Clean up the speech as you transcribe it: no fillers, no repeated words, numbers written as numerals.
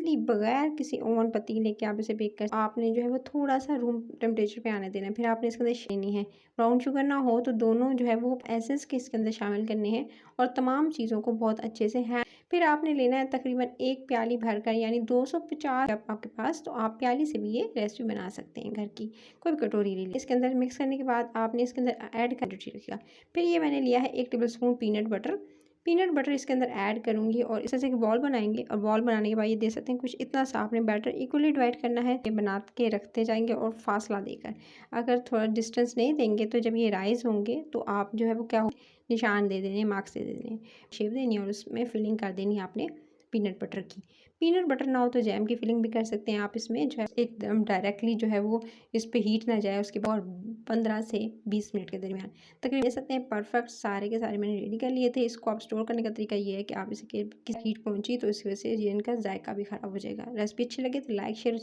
Directly बगैर किसी oven पतीले के आप इसे बेक कर, आपने जो है वो थोड़ा सा रूम टेम्परेचर पे आने देना है। फिर आपने इसके अंदर लेनी है, ब्राउन शुगर ना हो तो दोनों जो है वो एसेंस के इसके अंदर शामिल करने हैं और तमाम चीज़ों को बहुत अच्छे से है। फिर आपने लेना है तकरीबन 1 प्याली भरकर, यानी 250 आपके पास, तो आप प्याली से भी ये रेसिपी बना सकते हैं घर की, कोई भी कटोरी ले ली। इसके अंदर मिक्स करने के बाद आपने इसके अंदर ऐड कर रखिएगा। फिर ये मैंने लिया है 1 टेबल स्पून पीनट बटर इसके अंदर ऐड करूँगी और इस तरह से बॉल बनाएंगे। और बॉल बनाने के बाद ये दे सकते हैं कुछ इतना सा आपने बैटर इक्वली डिवाइड करना है, ये बना के रखते जाएंगे और फासला देकर, अगर थोड़ा डिस्टेंस नहीं देंगे तो जब ये राइज होंगे तो आप जो है वो क्या हो, निशान दे देने, मार्क्स दे देने, शेप देनी और उसमें फिलिंग कर देनी है आपने पीनट बटर की। पीनट बटर ना हो तो जैम की फिलिंग भी कर सकते हैं आप इसमें, जो है एकदम डायरेक्टली जो है वो इस पे हीट ना जाए, उसके बाद 15 से 20 मिनट के दरमियान तकरीबन दे सकते हैं। परफेक्ट सारे के सारे मैंने रेडी कर लिए थे। इसको आप स्टोर करने का तरीका ये है कि आप इसे किसी हीट पहुंची तो इस वजह से ये इनका जायका भी ख़राब हो जाएगा। रेसिपी अच्छी लगे तो लाइक शेयर